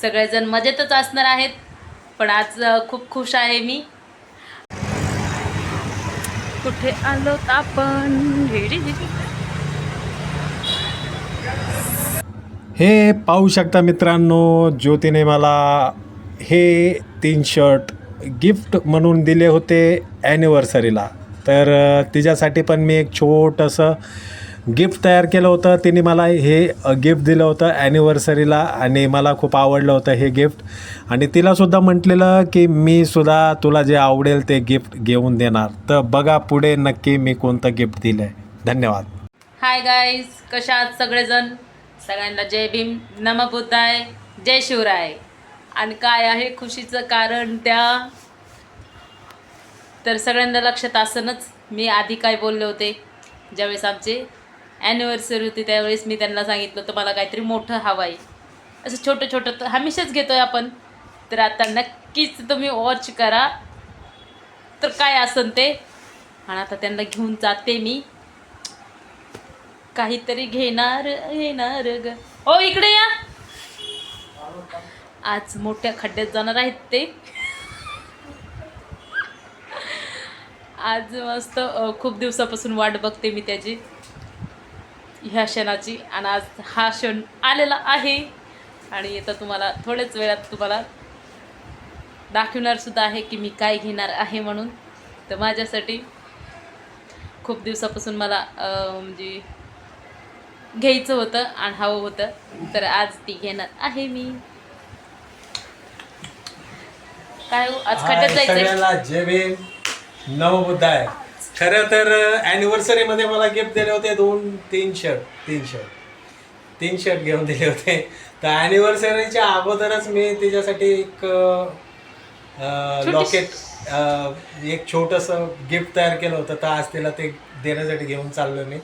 सगळेजण मजेतच असणार आहेत, पण आज खूप खुश आहे मी. कुठे आलो आपण? हे पाहू शकता मित्रांनो, ज्योतीने मला हे 3 शर्ट गिफ्ट म्हणून दिले होते ॲनिव्हर्सरीला. तर तिच्यासाठी पण मी एक छोटंसं गिफ्ट तयार केलं होतं. तिने मला हे गिफ्ट दिलं होतं ॲनिव्हर्सरीला आणि मला खूप आवडलं होतं हे गिफ्ट. आणि तिलासुद्धा म्हटलेलं की मी सुद्धा तुला जे आवडेल ते गिफ्ट घेऊन देणार. तर बघा पुढे नक्की मी कोणतं गिफ्ट दिलं आहे. धन्यवाद. हाय गाईज, कशा आहात सगळेजण? सगळ्यांना जय भीम, नमः बुद्धाय, जय शिवराय. आणि काय आहे खुशीचं कारण त्या, तर सगळ्यांना लक्षात असनच मी आधी काय बोलले होते. ज्यावेळेस आमचे ॲनिव्हर्सरी होती त्यावेळेस मी त्यांना सांगितलं होतं मला काहीतरी मोठं हवं आहे. असं छोटं छोटं तर हमेशाच घेतो आहे आपण. तर आता नक्कीच तुम्ही वॉच करा तर काय असन ते. आणि आता त्यांना घेऊन जाते मी. काहीतरी घेणार ग. ओ इकडे या. आज मोठ्या खड्ड्यात जाणार आहेत ते. आज मस्त खूप दिवसापासून वाट बघते मी त्याची, ह्या क्षणाची. आणि आज हा क्षण आलेला आहे. आणि आता तुम्हाला थोड्याच वेळात तुम्हाला दाखवणार सुद्धा आहे की मी काय घेणार आहे म्हणून. तर माझ्यासाठी खूप दिवसापासून मला म्हणजे घ्यायचं होतं आणि हवं होतं. तर आज ती घेणार आहे मी. काय आज खड्ड्यात जायचं? सगळ्यांना जय भीम, नमः बुद्धाय. खरं तर ॲनिव्हर्सरीमध्ये मला गिफ्ट दिले होते 2-3 शर्ट घेऊन दिले होते. तर ॲनिव्हर्सरीच्या अगोदरच मी तिच्यासाठी एक लॉकेट, एक छोटंसं गिफ्ट तयार केलं होतं. तर आज तिला ते देण्यासाठी घेऊन चाललो मी.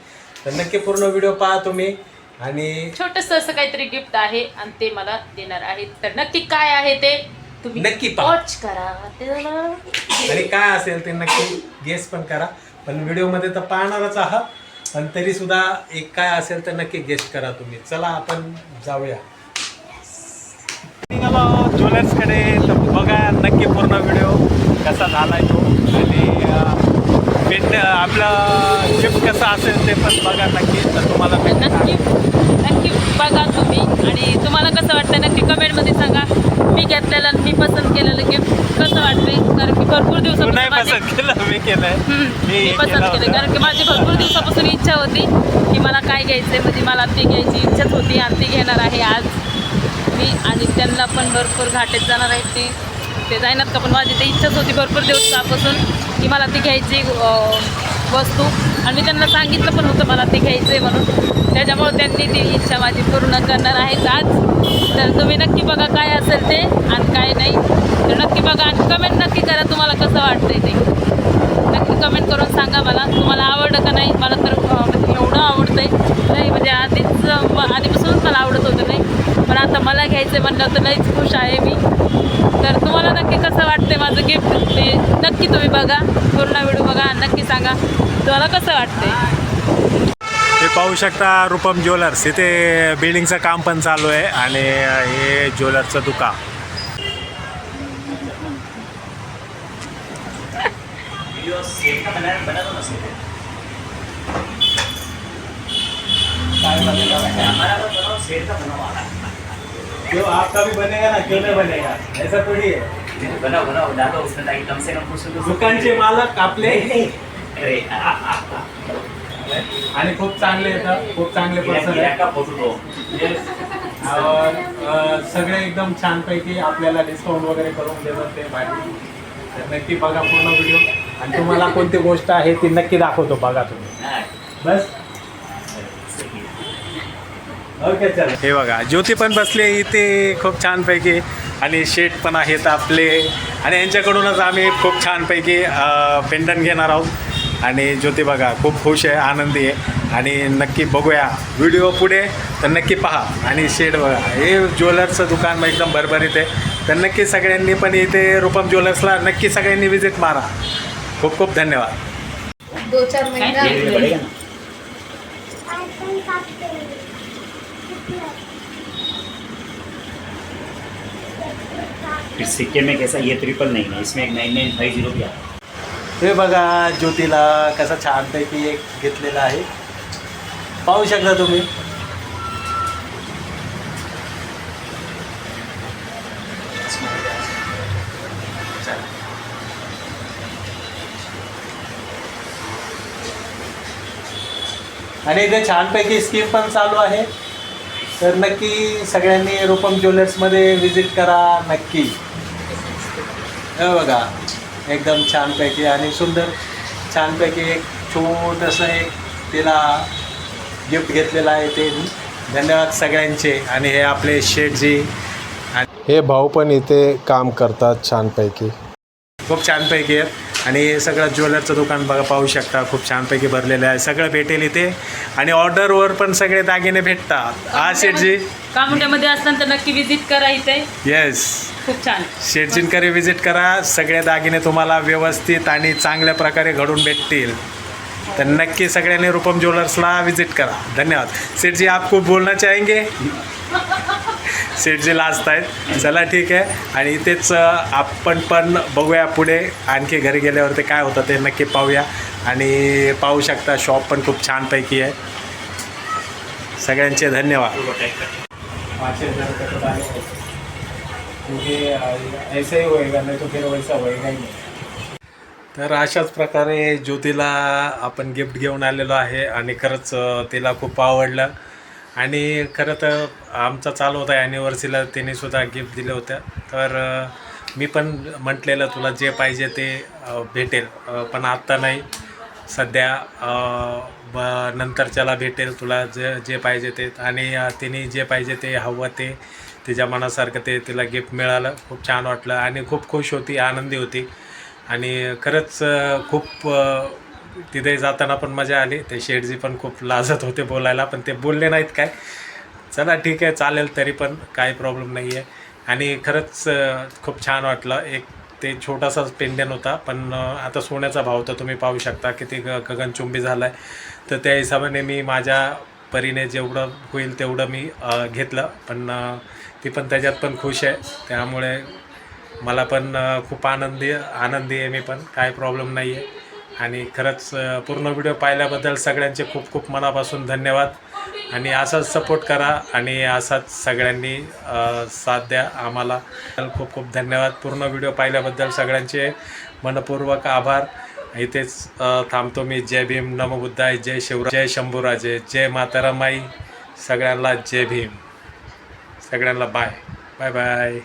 तर नक्की पूर्ण व्हिडिओ पहा तुम्ही. आणि छोटंसं असं काहीतरी गिफ्ट आहे आणि ते मला देणार आहे. तर नक्की काय आहे ते तुम्ही नक्की पहा. वॉच करा. आणि काय असेल ते नक्की गेस पण करा. पण व्हिडिओमध्ये तर पाहणारच आहात, पण तरी सुद्धा एक काय असेल तर नक्की गेस करा तुम्ही. चला आपण जाऊया ज्वेलर्सकडे. तर बघा नक्की पूर्ण व्हिडिओ कसा झाला तो. आणि आपलं गिफ्ट कसं असेल ते पण बघा नक्की. तर तुम्हाला नक्की बघा तुम्ही. आणि तुम्हाला कसं वाटतं नक्की कमेंटमध्ये सांगा. मी घेतलेलं आणि मी पसंत केलेलं गिफ्ट कसं वाटतंय. कारण की भरपूर दिवसापासून नाही पसंत केलं, मी केलंय. मी पसंत केलं. कारण की माझी भरपूर दिवसापासून इच्छा होती की मला काय घ्यायचं, म्हणजे मला ती घ्यायची इच्छाच होती. आणि ती घेणार आहे आज मी. आणि त्यांना पण भरपूर घाटेत जाणार आहेत ते जाईनात का, पण माझी ती इच्छाच होती भरपूर दिवसापासून की मला ती घ्यायची वस्तू. आणि मी त्यांना सांगितलं पण होतं मला ते घ्यायचं आहे म्हणून. त्याच्यामुळे त्यांनी ती इच्छा माझी पूर्ण करणार आहेत आज. तर तुम्ही नक्की बघा काय असेल ते आणि काय नाही. तर नक्की बघा आणि कमेंट नक्की करा तुम्हाला कसं वाटतंय ते. नक्की कमेंट करून सांगा मला तुम्हाला आवडलं का नाही. मला तर म्हणजे एवढं आवडतं आहे नाही, म्हणजे आधीपासूनच मला आवडत होतं नाही, पण आता मला घ्यायचं म्हणलं तर लईच खुश आहे मी. तर तुम्हाला नक्की कसं वाटतंय माझं गिफ्ट ते नक्की तुम्ही बघा. पूर्ण व्हिडिओ बघा आणि नक्की सांगा तुम्हाला कसं वाटतंय. हे पाहू शकता रूपम ज्वेलर्स. इथे बिल्डिंगचं काम पण चालू आहे. आणि हे ज्वेलरचं दुकान. जो आपका भी बनेगा ना, क्यों नहीं बनेगा, ऐसा थोड़ी है. बनाओ डालो उसमें ताकि कम से कम कुछ दुकानचे मालक आपले अरे आणि खूप चांगले येतात, खूप चांगले पर्सन आहे. का फोटो दो सगळे एकदम छानपैकी आपल्याला डिस्काउंट वगैरे करून देतात ते भाजी. तर नक्की बघा पूर्ण व्हिडिओ. आणि तुम्हाला कोणती गोष्ट आहे ती नक्की दाखवतो, बघा तुम्ही. बस ओके चला. हे बघा ज्योती पण बसली इथे खूप छानपैकी. आणि शेट पण आहेत आपले. आणि यांच्याकडूनच आम्ही खूप छानपैकी पेंडंट घेणार आहोत. आणि ज्योती बघा खूप खुश आहे, आनंदी आहे. आणि नक्की बघूया व्हिडिओ पुढे तर नक्की पहा. आणि शेट बघा हे ज्वेलर्सचं दुकान एकदम भरभरीत आहे. तर नक्की सगळ्यांनी पण इथे रूपम ज्वेलर्सला नक्की सगळ्यांनी विजिट मारा. खूप खूप धन्यवाद. 2-4 महिने फिर सिक्के में कैसा ये 999 है, इसमें एक 9950 भी आता है। हे बघा ज्योतीला कसा छानपैकी एक घेतलेला आहे, पाहू शकता तुम्ही. आणि इथे छानपैकी स्कीम पण चालू आहे, तर नक्की सगळ्यांनी रूपम ज्वेलर्समध्ये व्हिजिट करा नक्की. हे बघा एकदम छानपैकी आणि सुंदर छानपैकी एक छोटंसं एक तिला गिफ्ट घेतलेलं आहे ते. धन्यवाद सगळ्यांचे. आणि हे आपले शेठजी आणि हे भाऊ पण इथे काम करतात छानपैकी, खूप छानपैकी आहेत. आणि हे सगळं ज्वेलरचं दुकान बघा, पाहू शकता खूप छानपैकी भरलेलं आहे. सगळं भेटेल इथे आणि ऑर्डरवर पण सगळे दागिने भेटतात. हा शेठजी कामुंड्यामध्ये असताना तर नक्की विजिट करा इथे, येस, खूप छान. शेठजींकडे व्हिजिट करा. सगळे दागिने तुम्हाला व्यवस्थित आणि चांगल्या प्रकारे घडून भेटतील. तर नक्की सगळ्यांनी रूपम ज्वेलर्सला व्हिजिट करा. धन्यवाद. सेठजी आप खूप बोलना चाहेंगे? सेठजी लाजत आहेत. चला ठीक आहे. आणि इथेच आपण पण बघूया पुढे आणखी घरी गेल्यावर ते काय होतं ते नक्की पाहूया. आणि पाहू शकता शॉप पण खूप छानपैकी आहे. सगळ्यांचे धन्यवाद. ऐसे ही होएगा, नहीं तो फिर वैसा होएगा ही. तर अशाच प्रकारे ज्योतीला आपण गिफ्ट घेऊन आलेलो आहे आणि खरंच तिला खूप आवडलं. आणि खरं तर आमचा चालू होता ॲनिव्हर्सरीला तिनेसुद्धा गिफ्ट दिलं होतं. तर मी पण म्हटलेलं तुला जे पाहिजे ते भेटेल, पण आत्ता नाही, सध्या नंतरच्याला भेटेल तुला जे पाहिजे ते. आणि तिने जे पाहिजे ते हवं ते तिच्या मनासारखं ते तिला गिफ्ट मिळालं. खूप छान वाटलं आणि खूप खुश होती, आनंदी होती. आणि खरंच खूप तिथे जाताना पण मजा आली. ते शेठजी पण खूप लाजत होते बोलायला, पण ते बोलले नाहीत काय. चला ठीक आहे, चालेल, तरी पण काही प्रॉब्लेम नाही आहे. आणि खरंच खूप छान वाटलं. एक ते छोटासाच पेंडेंट होता, पण आता सोन्याचा भाव तर तुम्ही पाहू शकता किती गगनचुंबी झाला आहे. तर त्या हिशोबाने मी माझ्या परीने जेवढं होईल तेवढं मी घेतलं. पण ती पण त्याच्यात पण खुश आहे, त्यामुळे मला पण खूप आनंदी आहे मी पण, काय प्रॉब्लेम नाही आहे. आणि खरंच पूर्ण व्हिडिओ पाहिल्याबद्दल सगळ्यांचे खूप खूप मनापासून धन्यवाद. आणि असाच सपोर्ट करा आणि असाच सगळ्यांनी साथ द्या आम्हाला. खूप खूप धन्यवाद. पूर्ण व्हिडिओ पाहिल्याबद्दल सगळ्यांचे मनपूर्वक आभार. इथेच थांबतो मी. जय भीम, नमो बुद्धाय, जय शिवराय, जय शंभूराजे, जय मातारामाई. सगळ्यांना जय भीम. सगळ्यांना बाय बाय बाय.